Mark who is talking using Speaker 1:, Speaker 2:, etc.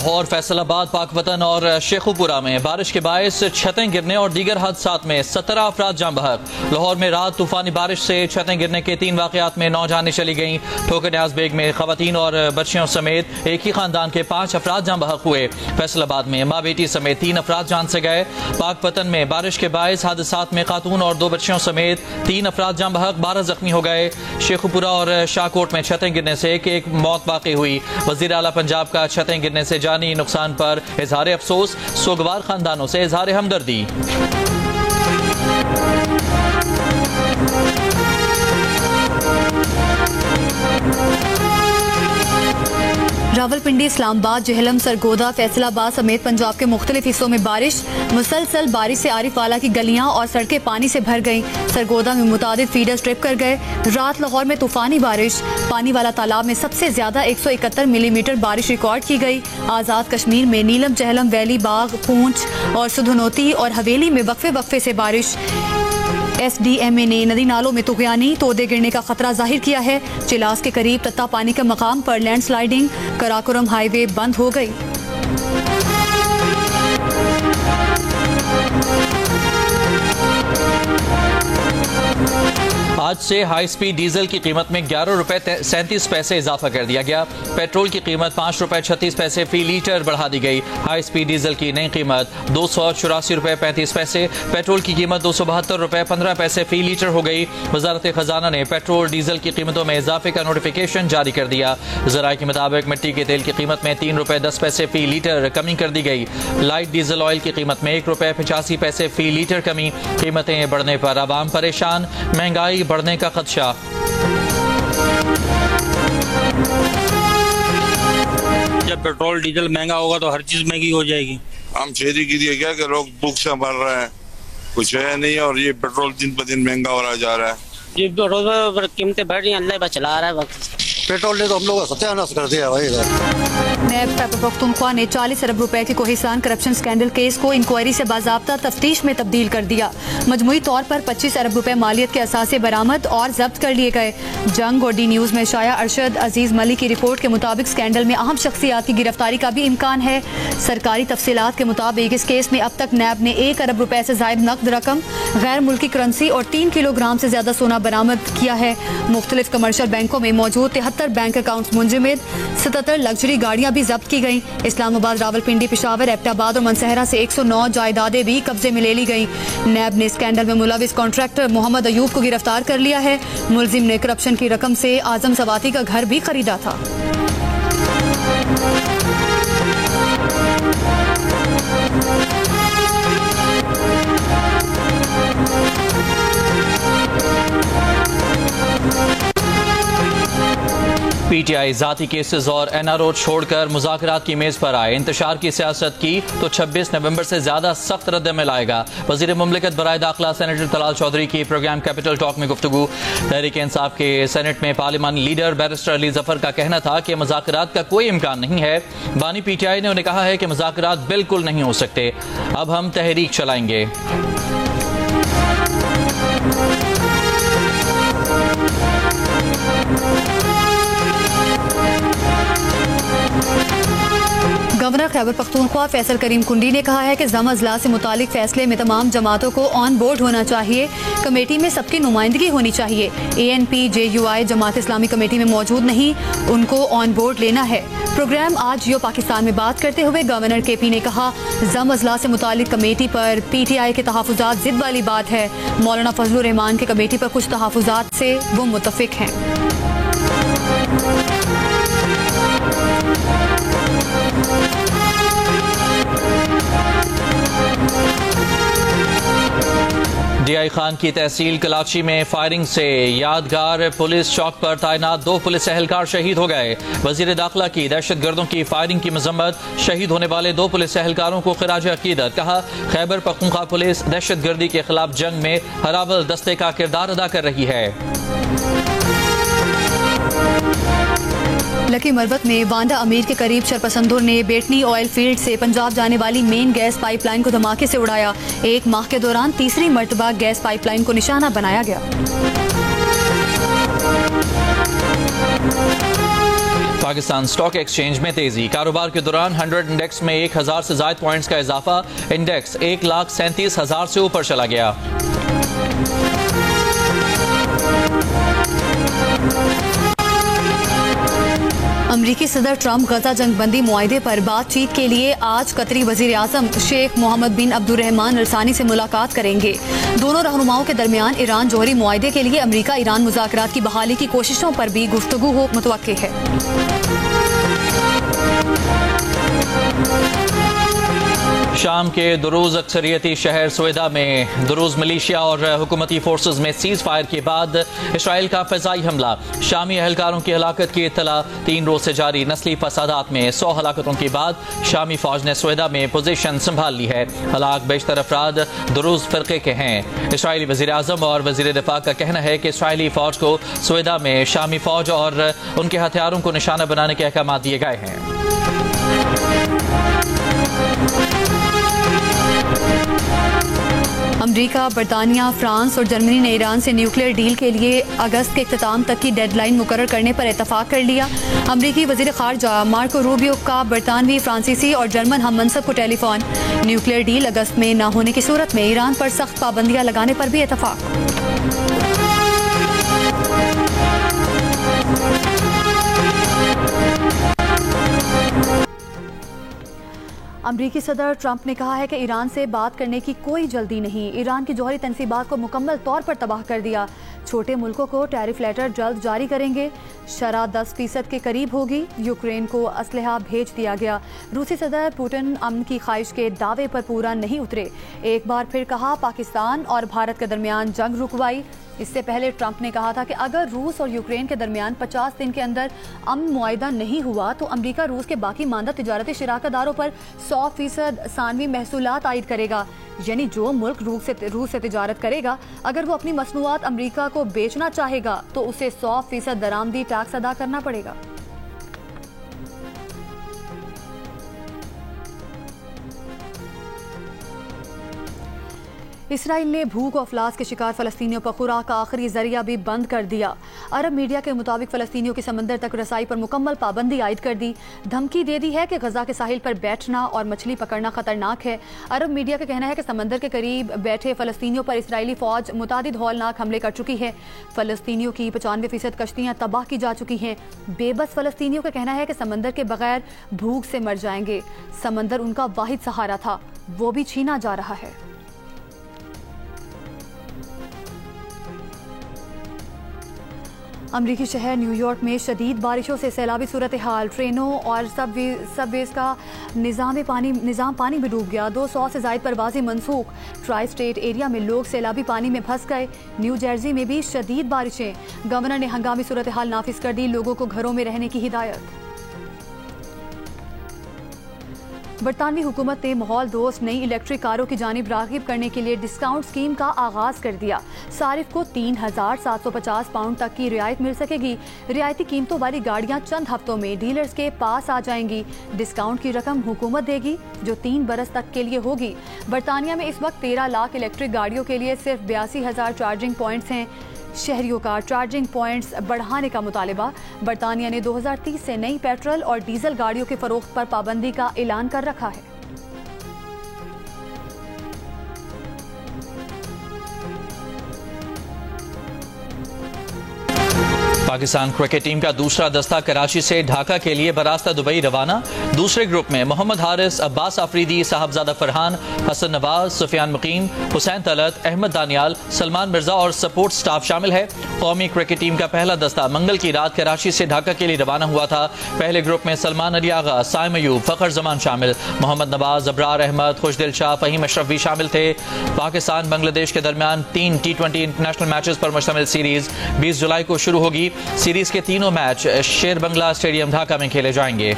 Speaker 1: लाहौर, फैसलाबाद, पाकपतन और शेखुपुरा में बारिश के बायस छतें गिरने और दीगर हादसात में 17 अफराद जान बहक। लाहौर में रात तूफानी बारिश से छतें गिरने के 3 वाकयात में 9 जानें चली गईं। ठोकर न्याज बेग में खवातीन और बच्चियों समेत एक ही खानदान के 5 अफराद जान बहक हुए। फैसलाबाद में माँ बेटी समेत 3 अफराद जान से गए। पाकपतन में बारिश के बायस हादसात में खातून और 2 बच्चियों समेत 3 अफराद जान बहक, 12 जख्मी हो गए। शेखुपुरा और शाहकोट में छतें गिरने से एक मौत वाक़ई हुई। वज़ीर आला पंजाब का छतें गिरने से जानी नुकसान पर इजहार अफसोस, सोगवार खानदानों से इजहार हमदर्दी।
Speaker 2: रावलपिंडी, इस्लामाबाद, जेहलम, सरगोदा, फैसलाबाद समेत पंजाब के मुख्तलिफ हिस्सों में बारिश। मुसलसल बारिश से आरिफवाला की गलियां और सड़कें पानी से भर गईं। सरगोदा में मुतादिद फीडर्स ट्रिप कर गए। रात लाहौर में तूफानी बारिश। पानी वाला तालाब में सबसे ज्यादा 171 मिलीमीटर बारिश रिकॉर्ड की गई। आज़ाद कश्मीर में नीलम, जहलम, वैली, बाग, पूंछ और सुधनोती और हवेली में वक्फे वक्फे से बारिश। SDMA ने नदी नालों में तुगयानी, तोदे गिरने का खतरा जाहिर किया है। चिलास के करीब तत्ता पानी के मकाम पर लैंडस्लाइडिंग। कराकोरम हाईवे बंद हो गई।
Speaker 1: आज से हाई स्पीड डीजल की कीमत में 11 रुपए 37 पैसे इजाफा कर दिया गया। पेट्रोल की कीमत 5 रुपए 36 पैसे फी लीटर बढ़ा दी गई। हाई स्पीड डीजल की नई कीमत 284 रुपए 35 पैसे, पेट्रोल की कीमत 272 रुपए 15 पैसे फी लीटर हो गई। वजारत खजाना ने पेट्रोल डीजल की कीमतों में इजाफे का नोटिफिकेशन जारी कर दिया। जराये के मुताबिक मिट्टी के तेल की कीमत में 3 रुपए 10 पैसे फी लीटर कमी कर दी गई। लाइट डीजल ऑयल की कीमत में 1 रुपए 85 पैसे फी लीटर कमी। कीमतें बढ़ने पर आवाम परेशान, महंगाई बढ़ने का खदशा।
Speaker 3: जब पेट्रोल डीजल महंगा होगा तो हर चीज महंगी हो जाएगी।
Speaker 4: हम चेहरे की दिए क्या कि लोग भूख से मर रहे हैं, कुछ है नहीं, और ये पेट्रोल दिन ब दिन महंगा हो रहा जा रहा है।
Speaker 5: ये पेट्रोल कीमतें बढ़ रही हैं, अल्लाह बस चला रहा है वक्त।
Speaker 6: पेट्रोल ने तो हम लोग का सत्यानाश कर दिया भाई।
Speaker 2: नैब खैबर पख्तूनख्वा ने 40 अरब रुपए के कोहिस्तान करप्शन स्कैंडल केस को इंक्वायरी से बाज़ाब्ता तफ्तीश में तब्दील कर दिया। मजमूई तौर पर 25 अरब रुपए मालियत के असासे बरामद और जब्त कर लिए गए। जंग और डी न्यूज़ में शाया अरशद अजीज मलिक की रिपोर्ट के मुताबिक स्कैंडल में अहम शख्सियात की गिरफ्तारी का भी इम्कान है। सरकारी तफसीलात के मुताबिक इस केस में अब तक नैब ने 1 अरब रुपए से जायद नकद रकम, गैर मुल्की करेंसी और 3 किलोग्राम से ज्यादा सोना बरामद किया है। मुख्तलिफ कमर्शियल बैंकों में मौजूद 73 बैंक अकाउंट मुंजमद, 77 लग्जरी गाड़ियां भी जब्त की गईं। इस्लामाबाद, रावलपिंडी, पेशावर, एबटाबाद और मनसहरा से 109 जायदादें भी कब्जे में ले ली गईं। नैब ने स्कैंडल में मुलविस कॉन्ट्रैक्टर मोहम्मद अयूब को गिरफ्तार कर लिया है। मुलजिम ने करप्शन की रकम से आजम सवाती का घर भी खरीदा था।
Speaker 1: PTI जाती केसेस और NRO छोड़कर मुज़ाकरात की मेज पर आए। इंतशार की सियासत की तो 26 नवंबर से ज्यादा सख्त रद्द-ए-अमल आएगा। वज़ीर मुमलिकत बराए दाखिला सेनेटर तलाल चौधरी की प्रोग्राम कैपिटल टॉक में गुफ्तगू। तहरीक इंसाफ के सेनेट में पार्लिमानी लीडर बैरिस्टर अली जफर का कहना था कि मुज़ाकरात का कोई इम्कान नहीं है। बानी PTI ने उन्हें कहा है कि मुज़ाकरात बिल्कुल नहीं हो सकते, अब हम तहरीक चलाएंगे।
Speaker 2: गवर्नर खैबर पख्तूनख्वा फैसल करीम कुंडी ने कहा है कि ज़म अजला से मुतालिक फैसले में तमाम जमातों को ऑन बोर्ड होना चाहिए। कमेटी में सबकी नुमाइंदगी होनी चाहिए। ANP JUI Jamaat Islami committee में मौजूद नहीं, उनको ऑन बोर्ड लेना है। प्रोग्राम आज जियो पाकिस्तान में बात करते हुए गवर्नर KP ने कहा, ज़म अजला से मुतालिक कमेटी पर PTI के तहफ़्फ़ुज़ात ज़िद वाली बात है। मौलाना फजलुर रहमान के कमेटी पर कुछ तहफ़्फ़ुज़ात से वो मुत्तफ़िक हैं।
Speaker 1: DI खान की तहसील कलाची में फायरिंग से यादगार पुलिस चौक पर तैनात 2 पुलिस एहलकार शहीद हो गए। वजीर दाखिला की दहशतगर्दों की फायरिंग की मजम्मत, शहीद होने वाले 2 पुलिस एहलकारों को खिराज अकीदत। कहा, खैबर पख्तूनख्वा पुलिस दहशतगर्दी के खिलाफ जंग में हरावल दस्ते का किरदार अदा कर रही है।
Speaker 2: लकी मरबत में वांडा अमीर के करीब शरपसंदों ने बेटनी ऑयल फील्ड से पंजाब जाने वाली मेन गैस पाइपलाइन को धमाके से उड़ाया। 1 माह के दौरान तीसरी मर्तबा गैस पाइपलाइन को निशाना बनाया गया।
Speaker 1: पाकिस्तान स्टॉक एक्सचेंज में तेजी। कारोबार के दौरान 100 इंडेक्स में 1000 से ज्यादा पॉइंट्स का इजाफा। इंडेक्स 1,37,000 से ऊपर चला गया।
Speaker 2: अमरीकी सदर ट्रंप गजा जंगबंदी मुआहदे पर बातचीत के लिए आज कतरी वजीर आजम शेख मोहम्मद बिन अब्दुर्रहमान अल-सानी से मुलाकात करेंगे। दोनों रहनुमाओं के दरमियान ईरान जौहरी मुआहदे के लिए अमरीका ईरान मुज़ाकरात की बहाली की कोशिशों पर भी गुफ्तगू हो मुतवक्के है।
Speaker 1: शाम के दुरूज अक्सरियती शहर सोएदा में दुरूज मिलिशिया और हुकूमती फोर्सेज में सीज फायर के बाद इसराइल का फ़िज़ाई हमला। शामी अहलकारों की हलाकत की इत्तला। 3 रोज से जारी नस्ली फसादात में 100 हलाकतों के बाद शामी फौज ने सोएदा में पोजीशन संभाल ली है। हलाक बेशतर अफराद दुरूज फ़िरक़े के हैं। इसराइली वज़ीर आज़म और वज़ीर दिफा का कहना है कि इसराइली फौज को सोएदा में शामी फौज और उनके हथियारों को निशाना बनाने के अहकाम दिए गए हैं।
Speaker 2: अमरीका, बरतानिया, फ्रांस और जर्मनी ने ईरान से न्यूक्लियर डील के लिए अगस्त के इख्तिताम तक की डेडलाइन मुकर्रर करने पर इतफाक कर लिया। अमरीकी वज़ीर ख़ारजा मार्को रूबियो का बरतानवी, फ्रांसीसी और जर्मन हम मनसब को टेलीफोन। न्यूक्लियर डील अगस्त में न होने की सूरत में ईरान पर सख्त पाबंदियां लगाने पर भी इतफाक। अमरीकी सदर ट्रंप ने कहा है कि ईरान से बात करने की कोई जल्दी नहीं। ईरान की जौहरी तनसीबात को मुकम्मल तौर पर तबाह कर दिया। छोटे मुल्कों को टैरिफ लेटर जल्द जारी करेंगे। शरह 10% के करीब होगी। यूक्रेन को असलहा भेज दिया गया। रूसी सदर पुतिन अमन की ख्वाहिश के दावे पर पूरा नहीं उतरे। एक बार फिर कहा पाकिस्तान और भारत के दरमियान जंग रुकवाई। इससे पहले ट्रंप ने कहा था कि अगर रूस और यूक्रेन के दरमियान 50 दिन के अंदर अमन मुआहदा नहीं हुआ तो अमरीका रूस के बाकी मानदा तिजारती शराकतदारों पर 100% सानवी महसूलात आयद करेगा। यानी जो मुल्क रूस से तिजारत करेगा, अगर वो अपनी मसनूआत अमरीका को बेचना चाहेगा तो उसे 100% दरामदी टैक्स अदा करना पड़ेगा। इसराइल ने भूख और अफलास के शिकार फ़लस्तीनियों पर खुराक का आखिरी जरिया भी बंद कर दिया। अरब मीडिया के मुताबिक फ़लस्तीनियों की समंदर तक रसाई पर मुकम्मल पाबंदी आयद कर दी। धमकी दे दी है कि गजा के साहिल पर बैठना और मछली पकड़ना खतरनाक है। अरब मीडिया का कहना है कि समंदर के करीब बैठे फ़लस्तीनियों पर इसराइली फ़ौज मुतादिद हौलनाक हमले कर चुकी है। फ़लस्तीनियों की 95% कश्तियाँ तबाह की जा चुकी हैं। बेबस फ़लस्तीनियों का कहना है कि समंदर के बगैर भूख से मर जाएंगे। समंदर उनका वाहिद सहारा था, वो भी छीना जा रहा है। अमरीकी शहर न्यूयॉर्क में शदीद बारिशों से सैलाबी सूरत हाल। ट्रेनों और सबवेज का निज़ाम पानी में डूब गया। 200 से ज़ायद परवाज़ें मनसूख। ट्राई स्टेट एरिया में लोग सैलाबी पानी में फंस गए। न्यू जर्सी में भी शदीद बारिशें। गवर्नर ने हंगामी सूरत हाल नाफिज कर दी। लोगों को घरों में रहने की हिदायत। बरतानवी हुकूमत ने माहौल दोस्त नई इलेक्ट्रिक कारों की जानिब राग़िब करने के लिए डिस्काउंट स्कीम का आगाज़ कर दिया। सारिफ को 3,750 पाउंड तक की रियायत मिल सकेगी। रियायती कीमतों वाली गाड़ियां चंद हफ्तों में डीलर्स के पास आ जाएंगी। डिस्काउंट की रकम हुकूमत देगी जो 3 बरस तक के लिए होगी। बरतानिया में इस वक्त 13 लाख इलेक्ट्रिक गाड़ियों के लिए सिर्फ 82,000 चार्जिंग पॉइंट्स हैं। शहरियों का चार्जिंग पॉइंट्स बढ़ाने का मुतालिबा। बरतानिया ने 2030 से नई पेट्रोल और डीजल गाड़ियों के फरोख्त पर पाबंदी का ऐलान कर रखा है।
Speaker 1: पाकिस्तान क्रिकेट टीम का दूसरा दस्ता कराची से ढाका के लिए बरास्ता दुबई रवाना। दूसरे ग्रुप में मोहम्मद हारिस, अब्बास आफरीदी, साहबजादा फरहान, हसन नवाज, सुफियान मुकीम, हुसैन तलत, अहमद दानियाल, सलमान मिर्जा और सपोर्ट स्टाफ शामिल है। कौमी क्रिकेट टीम का पहला दस्ता मंगल की रात कराची से ढाका के लिए रवाना हुआ था। पहले ग्रुप में सलमान अली आगा, साइम अयूब, फखर जमान शामिल। मोहम्मद नवाज, अबरार अहमद, खुशदिल शाह, फहीम अशरफ भी शामिल थे। पाकिस्तान बांग्लादेश के दरमियान 3 T20 इंटरनेशनल मैचेस पर मुश्तमिल सीरीज 20 जुलाई को शुरू होगी। सीरीज के तीनों मैच शेर बंगला स्टेडियम ढाका में खेले जाएंगे।